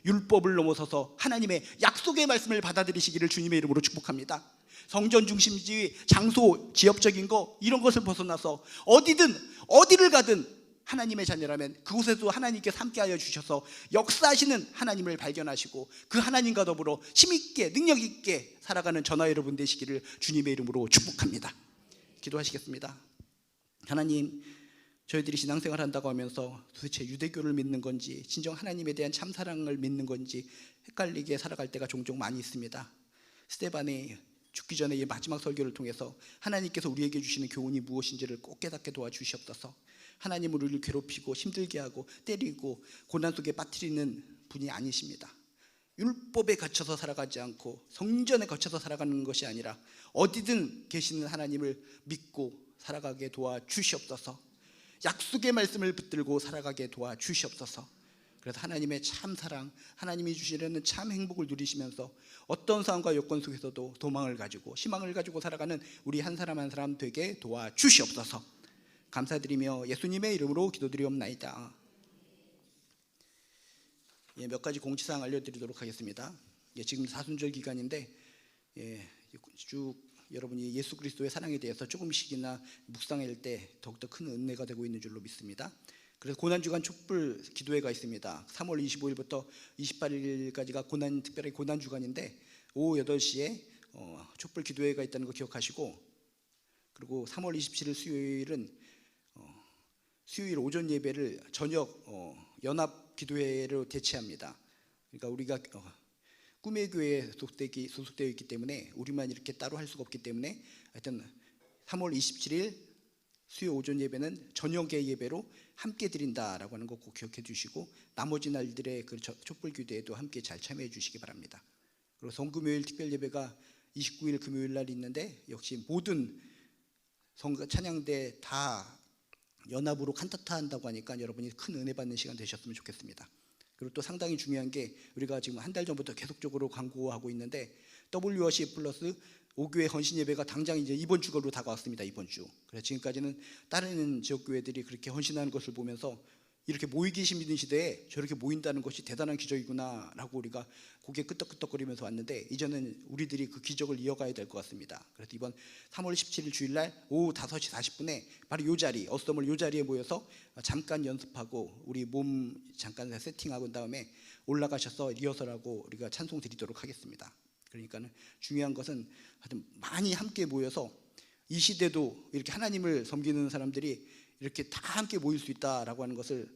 Speaker 1: 율법을 넘어서서 하나님의 약속의 말씀을 받아들이시기를 주님의 이름으로 축복합니다. 성전 중심주의, 장소, 지역적인 거 이런 것을 벗어나서 어디를 가든 하나님의 자녀라면 그곳에도 하나님께서 함께하여 주셔서 역사하시는 하나님을 발견하시고 그 하나님과 더불어 힘있게 능력있게 살아가는 저나 여러분 되시기를 주님의 이름으로 축복합니다. 기도하시겠습니다. 하나님, 저희들이 신앙생활 한다고 하면서 도대체 유대교를 믿는 건지 진정 하나님에 대한 참사랑을 믿는 건지 헷갈리게 살아갈 때가 종종 많이 있습니다. 스데반이 죽기 전에 이 마지막 설교를 통해서 하나님께서 우리에게 주시는 교훈이 무엇인지를 꼭 깨닫게 도와주시옵소서. 하나님은 우리를 괴롭히고 힘들게 하고 때리고 고난 속에 빠뜨리는 분이 아니십니다. 율법에 갇혀서 살아가지 않고 성전에 갇혀서 살아가는 것이 아니라 어디든 계시는 하나님을 믿고 살아가게 도와주시옵소서. 약속의 말씀을 붙들고 살아가게 도와주시옵소서. 그래서 하나님의 참 사랑, 하나님이 주시려는 참 행복을 누리시면서 어떤 상황과 여건 속에서도 도망을 가지고 희망을 가지고 살아가는 우리 한 사람 한 사람 되게 도와주시옵소서. 감사드리며 예수님의 이름으로 기도드리옵나이다. 몇 가지 공지사항 알려드리도록 하겠습니다. 지금 사순절 기간인데 쭉 여러분이 예수 그리스도의 사랑에 대해서 조금씩이나 묵상할 때 더욱더 큰 은혜가 되고 있는 줄로 믿습니다. 그래서 고난주간 촛불 기도회가 있습니다. 3월 25일부터 28일까지가 특별히 고난주간인데 오후 8시에 촛불 기도회가 있다는 거 기억하시고, 그리고 3월 27일 수요일은 수요일 오전 예배를 저녁 연합 기도회로 대체합니다. 그러니까 우리가 꿈의 교회에 소속되어 있기 때문에 우리만 이렇게 따로 할 수가 없기 때문에 하여튼 3월 27일 수요 오전 예배는 저녁의 예배로 함께 드린다라고 하는 거 꼭 기억해 주시고 나머지 날들의 그 촛불 기도에도 함께 잘 참여해 주시기 바랍니다. 그리고 성금요일 특별 예배가 29일 금요일 날 있는데 역시 모든 찬양대 다 연합으로 칸타타 한다고 하니까 여러분이 큰 은혜 받는 시간 되셨으면 좋겠습니다. 그리고 또 상당히 중요한 게 우리가 지금 한 달 전부터 계속적으로 광고하고 있는데 WRC 플러스 5교회 헌신 예배가 당장 이제 이번 주로 다가왔습니다. 이번 주. 그래서 지금까지는 다른 지역 교회들이 그렇게 헌신하는 것을 보면서 이렇게 모이기 힘든 시대에 저렇게 모인다는 것이 대단한 기적이구나라고 우리가 고개 끄덕끄덕거리면서 왔는데 이제는 우리들이 그 기적을 이어가야 될 것 같습니다. 그래서 이번 3월 17일 주일날 오후 5시 40분에 바로 이 자리, 어스더멀 이 자리에 모여서 잠깐 연습하고 우리 몸 잠깐 세팅하고 다음에 올라가셔서 리허설하고 우리가 찬송 드리도록 하겠습니다. 그러니까 중요한 것은 하여튼 많이 함께 모여서 이 시대도 이렇게 하나님을 섬기는 사람들이 이렇게 다 함께 모일 수 있다라고 하는 것을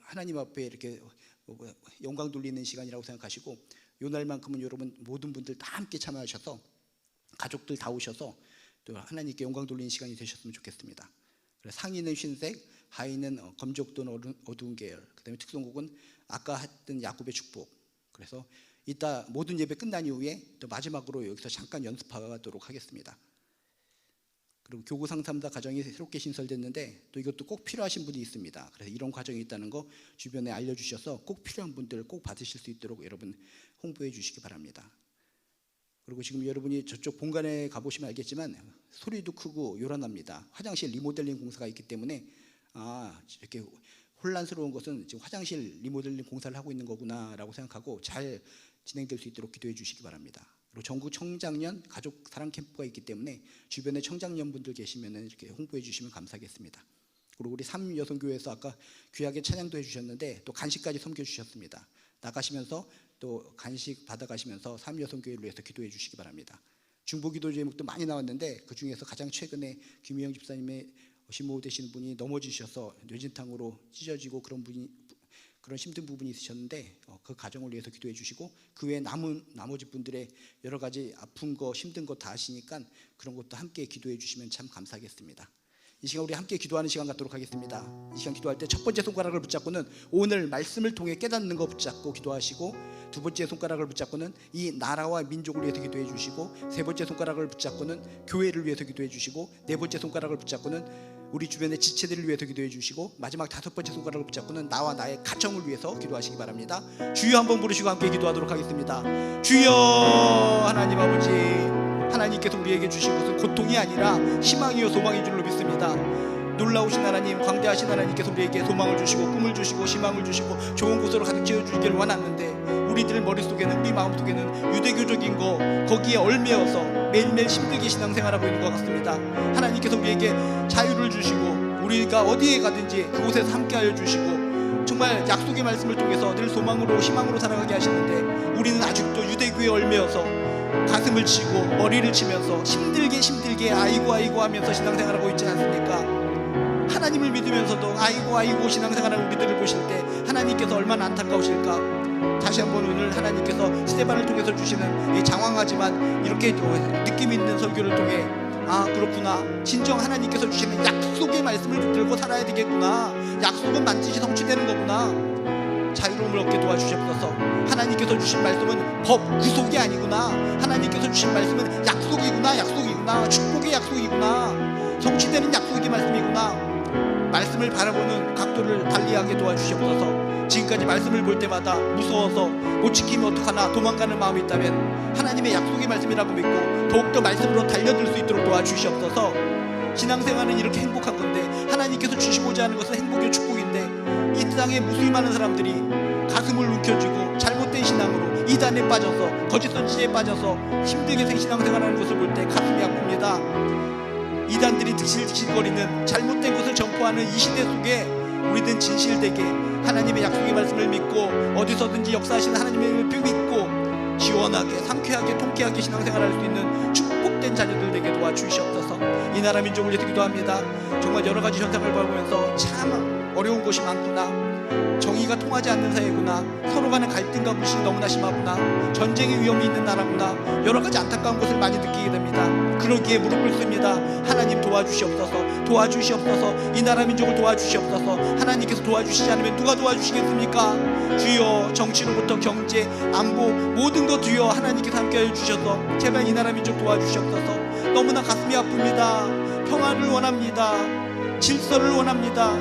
Speaker 1: 하나님 앞에 이렇게 영광 돌리는 시간이라고 생각하시고, 이 날만큼은 여러분 모든 분들 다 함께 참여하셔서 가족들 다 오셔서 또 하나님께 영광 돌리는 시간이 되셨으면 좋겠습니다. 그래서 상의는 흰색, 하의는 검정 또는 어두운 계열, 그다음에 특성곡은 아까 했던 야곱의 축복. 그래서 이따 모든 예배 끝난 이후에 또 마지막으로 여기서 잠깐 연습하도록 하겠습니다. 그리고 교구 상담사 과정이 새롭게 신설됐는데 또 이것도 꼭 필요하신 분이 있습니다. 그래서 이런 과정이 있다는 거 주변에 알려주셔서 꼭 필요한 분들 꼭 받으실 수 있도록 여러분 홍보해 주시기 바랍니다. 그리고 지금 여러분이 저쪽 본관에 가보시면 알겠지만 소리도 크고 요란합니다. 화장실 리모델링 공사가 있기 때문에 이렇게 혼란스러운 것은 지금 화장실 리모델링 공사를 하고 있는 거구나 라고 생각하고 잘 진행될 수 있도록 기도해 주시기 바랍니다. 그리고 전국 청장년 가족 사랑 캠프가 있기 때문에 주변에 청장년분들 계시면 이렇게 홍보해 주시면 감사하겠습니다. 그리고 우리 삼여성교회에서 아까 귀하게 찬양도 해주셨는데 또 간식까지 섬겨주셨습니다. 나가시면서 또 간식 받아가시면서 삼여성교회를 위해서 기도해 주시기 바랍니다. 중보기도 제목도 많이 나왔는데 그 중에서 가장 최근에 김희영 집사님의 신모 되시는 분이 넘어지셔서 뇌진탕으로 찢어지고 그런 힘든 부분이 있으셨는데 그 가정을 위해서 기도해 주시고 그 외에 나머지 분들의 여러 가지 아픈 거 힘든 거 다 아시니까 그런 것도 함께 기도해 주시면 참 감사하겠습니다. 이 시간 우리 함께 기도하는 시간 갖도록 하겠습니다. 이 시간 기도할 때 첫 번째 손가락을 붙잡고는 오늘 말씀을 통해 깨닫는 거 붙잡고 기도하시고, 두 번째 손가락을 붙잡고는 이 나라와 민족을 위해서 기도해 주시고, 세 번째 손가락을 붙잡고는 교회를 위해서 기도해 주시고, 네 번째 손가락을 붙잡고는 우리 주변의 지체들을 위해서 기도해 주시고, 마지막 다섯 번째 손가락을 붙잡고는 나와 나의 가정을 위해서 기도하시기 바랍니다. 주여 한번 부르시고 함께 기도하도록 하겠습니다. 주여 하나님 아버지, 하나님께서 우리에게 주신 것은 고통이 아니라 희망이요 소망인 줄로 믿습니다. 놀라우신 하나님, 광대하신 하나님께서 우리에게 소망을 주시고 꿈을 주시고 희망을 주시고 좋은 곳으로 가득 채워주기를 원하는데, 우리들 머릿속에는, 우리 마음속에는 유대교적인 거 거기에 얽매여서 매일매일 힘들게 신앙생활하고 있는 것 같습니다. 하나님께서 우리에게 자유를 주시고 우리가 어디에 가든지 그곳에서 함께하여 주시고 정말 약속의 말씀을 통해서 늘 소망으로 희망으로 살아가게 하시는데, 우리는 아직도 유대교에 얽매여서 가슴을 치고 머리를 치면서 힘들게 아이고 하면서 신앙생활하고 있지 않습니까? 하나님을 믿으면서도 아이고 신앙생활하는 우리들을 보실 때 하나님께서 얼마나 안타까우실까? 다시 한번 오늘 하나님께서 스데반을 통해서 주시는 이 장황하지만 이렇게 느낌 있는 설교를 통해, 아 그렇구나, 진정 하나님께서 주시는 약속의 말씀을 붙들고 살아야 되겠구나, 약속은 반드시 성취되는 거구나, 자유로움을 얻게 도와주시옵소서. 하나님께서 주신 말씀은 법 구속이 아니구나, 하나님께서 주신 말씀은 약속이구나, 축복의 약속이구나, 성취되는 약속의 말씀이구나. 말씀을 바라보는 각도를 달리하게 도와주시옵소서. 지금까지 말씀을 볼 때마다 무서워서 못 지키면 어떡하나 도망가는 마음이 있다면 하나님의 약속의 말씀이라고 믿고 더욱더 말씀으로 달려들 수 있도록 도와주시옵소서. 신앙생활은 이렇게 행복한 건데, 하나님께서 주시고자 하는 것은 행복이요 축복인데, 이 땅에 무수히 많은 사람들이 가슴을 움켜쥐고 잘못된 신앙으로 이단에 빠져서 거짓 선지자에 빠져서 힘들게 신앙생활하는 것을 볼 때 가슴이 아픕니다. 이단들이 득실거리는 잘못된 것을 전포하는 이 시대 속에 우리는 진실되게 하나님의 약속의 말씀을 믿고 어디서든지 역사하시는 하나님의 믿고 시원하게 상쾌하게 통쾌하게 신앙생활할 수 있는 축복된 자녀들 되게 도와주시옵소서. 이 나라 민족을 위해서 기도합니다. 정말 여러 가지 현상을 바라보면서 참 어려운 것이 많구나, 정의가 통하지 않는 사회구나, 서로 간의 갈등과 불신이 너무나 심하구나, 전쟁의 위험이 있는 나라구나, 여러 가지 안타까운 것을 많이 느끼게 됩니다. 그러기에 무릎 꿇습니다. 하나님 도와주시옵소서. 이 나라 민족을 도와주시옵소서. 하나님께서 도와주시지 않으면 누가 도와주시겠습니까? 주여, 정치로부터 경제, 안보 모든 것 주여 하나님께서 함께하여 주셔서 제발 이 나라 민족 도와주시옵소서. 너무나 가슴이 아픕니다. 평안을 원합니다. 질서를 원합니다.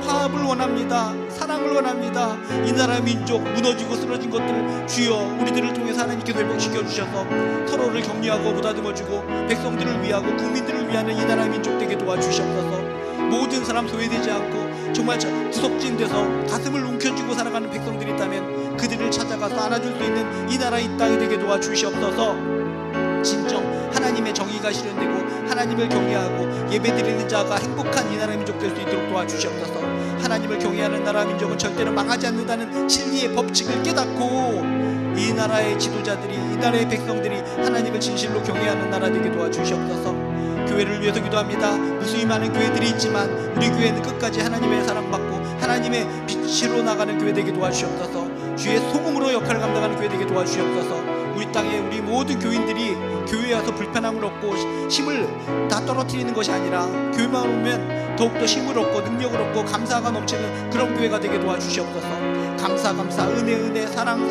Speaker 1: 화합을 원합니다. 사랑을 원합니다. 이 나라 민족 무너지고 쓰러진 것들을 주여 우리들을 통해서 하나님께서 회복시켜 주셔서 서로를 격려하고 보다듬어주고 백성들을 위하고 국민들을 위하는 이 나라 민족 되게 도와주시옵소서. 모든 사람 소외되지 않고 정말 구석진 데서 가슴을 움켜쥐고 살아가는 백성들이 있다면 그들을 찾아가서 안아줄 수 있는 이 나라 이 땅이 되게 도와주시옵소서. 진정 하나님의 정의가 실현되고 하나님을 경외하고 예배드리는 자가 행복한 이 나라 민족 될 수 있도록 도와주시옵소서. 하나님을 경외하는 나라 민족은 절대로 망하지 않는다는 진리의 법칙을 깨닫고 이 나라의 지도자들이, 이 나라의 백성들이 하나님을 진실로 경외하는 나라 되게 도와주시옵소서. 교회를 위해서 기도합니다. 무수히 많은 교회들이 있지만 우리 교회는 끝까지 하나님의 사랑받고 하나님의 빛으로 나가는 교회 되게 도와주시옵소서. 주의 소금으로 역할을 감당하는 교회 되게 도와주시옵소서. 우리 땅에 우리 모든 교인들이 교회에 와서 불편함을 얻고 힘을 다 떨어뜨리는 것이 아니라 교회만 오면 더욱더 힘을 얻고 능력을 얻고 감사가 넘치는 그런 교회가 되게 도와주시옵소서. 감사, 은혜, 사랑,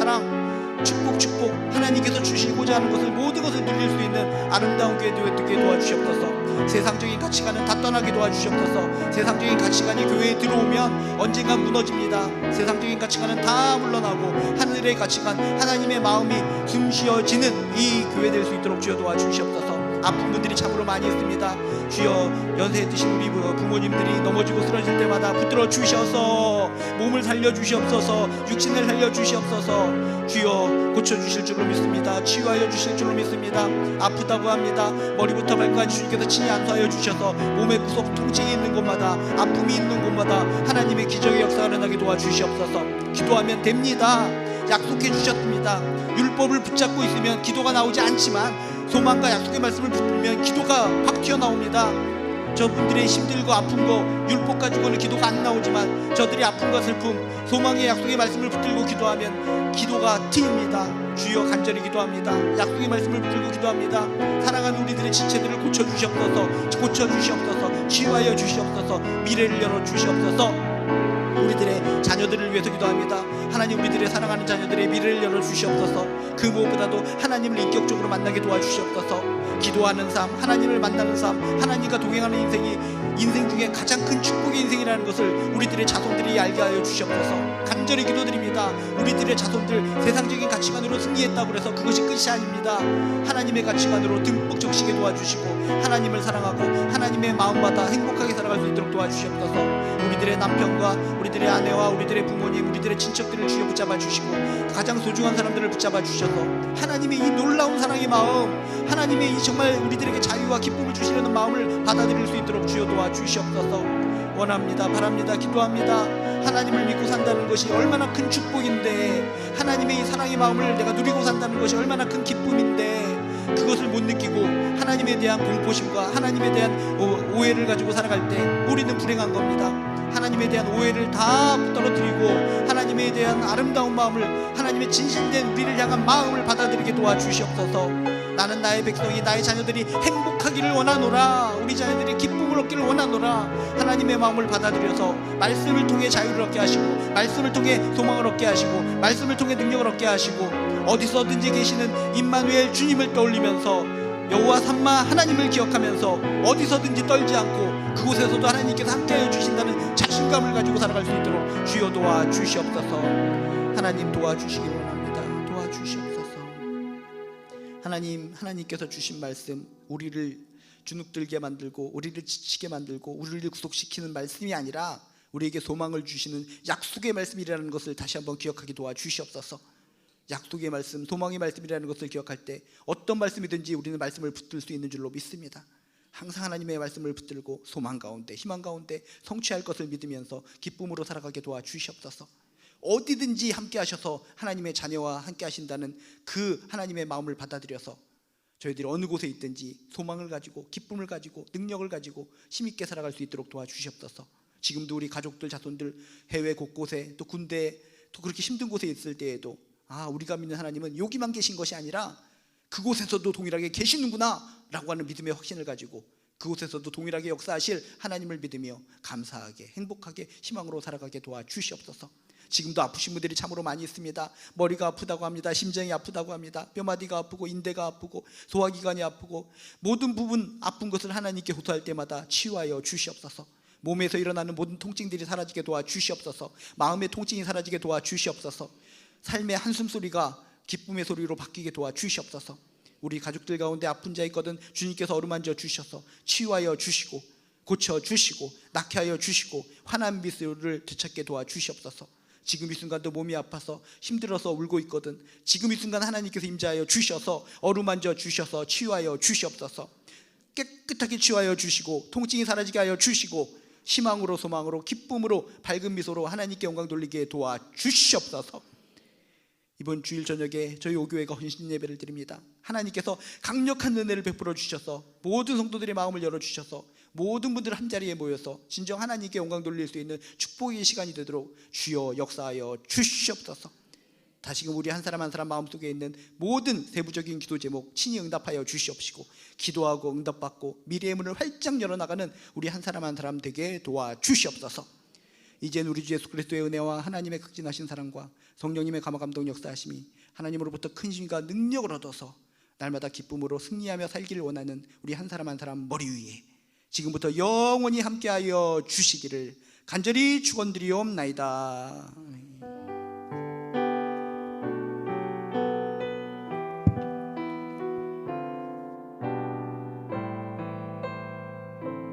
Speaker 1: 축복, 하나님께서 주시고자 하는 것을 모든 것을 누릴 수 있는 아름다운 교회 되게 도와주시옵소서. 세상적인 가치관은 다 떠나게 도와주시옵소서. 세상적인 가치관이 교회에 들어오면 언젠가 무너집니다. 세상적인 가치관은 다 물러나고 하늘의 가치관, 하나님의 마음이 숨쉬어지는 이 교회 될 수 있도록 주여 도와주시옵소서. 아픈 분들이 참으로 많이 있습니다. 주여 연세 드신 우리 부모님들이 넘어지고 쓰러질 때마다 붙들어 주셔서 몸을 살려주시옵소서, 육신을 살려주시옵소서. 주여 고쳐주실 줄로 믿습니다. 치유하여 주실 줄로 믿습니다. 아프다고 합니다. 머리부터 발까지 주님께서 친히 안수하여 주셔서 몸의 구석 통증이 있는 곳마다, 아픔이 있는 곳마다 하나님의 기적의 역사가 일어나게 도와주시옵소서. 기도하면 됩니다. 약속해 주셨습니다. 율법을 붙잡고 있으면 기도가 나오지 않지만 소망과 약속의 말씀을 붙들면 기도가 확 튀어나옵니다. 저분들의 힘들고 아픈 거 율법 가지고는 기도가 안 나오지만 저들의 아픔과 슬픔, 소망의 약속의 말씀을 붙들고 기도하면 기도가 트입니다. 주여 간절히 기도합니다. 약속의 말씀을 붙들고 기도합니다. 사랑하는 우리들의 지체들을 고쳐주시옵소서, 치유하여 주시옵소서, 미래를 열어주시옵소서. 우리들의 자녀들을 위해서 기도합니다. 하나님, 우리들의 사랑하는 자녀들의 미래를 열어주시옵소서. 그 무엇보다도 하나님을 인격적으로 만나게 도와주시옵소서. 기도하는 삶, 하나님을 만나는 삶, 하나님과 동행하는 인생이 인생 중에 가장 큰 축복의 인생이라는 것을 우리들의 자손들이 알게 하여 주시옵소서. 간절히 기도드립니다. 우리들의 자손들 세상적인 가치관으로 승리했다고 해서 그것이 끝이 아닙니다. 하나님의 가치관으로 듬뿍 적시게 도와주시고 하나님을 사랑하고 하나님의 마음받아 행복하게 살아갈 수 있도록 도와주시옵소서. 우리들의 남편과 우리들의 아내와 우리들의 부모님, 우리들의 친척들을 주여 붙잡아 주시고 가장 소중한 사람들을 붙잡아 주셔서 하나님의 이 놀라운 사랑의 마음, 하나님의 이 정말 우리들에게 자유와 기쁨을 주시려는 마음을 받아들일 수 있도록 주여 도와주시옵소서. 원합니다. 바랍니다. 기도합니다. 하나님을 믿고 산다는 것이 얼마나 큰 축복인데, 하나님의 이 사랑의 마음을 내가 누리고 산다는 것이 얼마나 큰 기쁨인데, 그것을 못 느끼고 하나님에 대한 공포심과 하나님에 대한 오해를 가지고 살아갈 때 우리는 불행한 겁니다. 하나님에 대한 오해를 다 떨어뜨리고 하나님에 대한 아름다운 마음을, 하나님의 진실된 우리를 향한 마음을 받아들이게 도와주시옵소서. 나는 나의 백성이, 나의 자녀들이 행복하기를 원하노라, 우리 자녀들이 기쁨을 얻기를 원하노라. 하나님의 마음을 받아들여서 말씀을 통해 자유를 얻게 하시고, 말씀을 통해 소망을 얻게 하시고, 말씀을 통해 능력을 얻게 하시고, 어디서든지 계시는 임마누엘 주님을 떠올리면서 여호와 삼마 하나님을 기억하면서 어디서든지 떨지 않고 그곳에서도 하나님께서 함께하여 주신다는 자신감을 가지고 살아갈 수 있도록 주여 도와주시옵소서. 하나님 도와주시기 원합니다. 도와주시옵소서. 하나님께서 주신 말씀, 우리를 주눅들게 만들고 우리를 지치게 만들고 우리를 구속시키는 말씀이 아니라 우리에게 소망을 주시는 약속의 말씀이라는 것을 다시 한번 기억하게 도와주시옵소서. 약속의 말씀, 소망의 말씀이라는 것을 기억할 때 어떤 말씀이든지 우리는 말씀을 붙들 수 있는 줄로 믿습니다. 항상 하나님의 말씀을 붙들고 소망 가운데, 희망 가운데 성취할 것을 믿으면서 기쁨으로 살아가게 도와주시옵소서. 어디든지 함께 하셔서 하나님의 자녀와 함께 하신다는 그 하나님의 마음을 받아들여서 저희들이 어느 곳에 있든지 소망을 가지고 기쁨을 가지고 능력을 가지고 힘있게 살아갈 수 있도록 도와주시옵소서. 지금도 우리 가족들, 자손들 해외 곳곳에 또 군대에 또 그렇게 힘든 곳에 있을 때에도 우리가 믿는 하나님은 여기만 계신 것이 아니라 그곳에서도 동일하게 계시는구나 라고 하는 믿음의 확신을 가지고 그곳에서도 동일하게 역사하실 하나님을 믿으며 감사하게, 행복하게, 희망으로 살아가게 도와주시옵소서. 지금도 아프신 분들이 참으로 많이 있습니다. 머리가 아프다고 합니다. 심장이 아프다고 합니다. 뼈마디가 아프고 인대가 아프고 소화기관이 아프고 모든 부분 아픈 것을 하나님께 호소할 때마다 치유하여 주시옵소서. 몸에서 일어나는 모든 통증들이 사라지게 도와주시옵소서. 마음의 통증이 사라지게 도와주시옵소서. 삶의 한숨소리가 기쁨의 소리로 바뀌게 도와주시옵소서. 우리 가족들 가운데 아픈 자 있거든 주님께서 어루만져 주셔서 치유하여 주시고 고쳐주시고 낫게 하여 주시고 환한 미소를 되찾게 도와주시옵소서. 지금 이 순간도 몸이 아파서 힘들어서 울고 있거든 지금 이 순간 하나님께서 임재하여 주셔서 어루만져 주셔서 치유하여 주시옵소서. 깨끗하게 치유하여 주시고 통증이 사라지게 하여 주시고 희망으로 소망으로 기쁨으로 밝은 미소로 하나님께 영광 돌리게 도와주시옵소서. 이번 주일 저녁에 저희 오교회가 헌신 예배를 드립니다. 하나님께서 강력한 은혜를 베풀어 주셔서 모든 성도들의 마음을 열어주셔서 모든 분들 한자리에 모여서 진정 하나님께 영광 돌릴 수 있는 축복의 시간이 되도록 주여 역사하여 주시옵소서. 다시금 우리 한 사람 한 사람 마음속에 있는 모든 세부적인 기도 제목 친히 응답하여 주시옵시고 기도하고 응답받고 미래의 문을 활짝 열어나가는 우리 한 사람 한 사람 되게 도와주시옵소서. 이제는 우리 주 예수 그리스도의 은혜와 하나님의 극진하신 사랑과 성령님의 감화감동 역사하심이 하나님으로부터 큰 힘과 능력을 얻어서 날마다 기쁨으로 승리하며 살기를 원하는 우리 한 사람 한 사람 머리 위에 지금부터 영원히 함께하여 주시기를 간절히 축원드리옵나이다.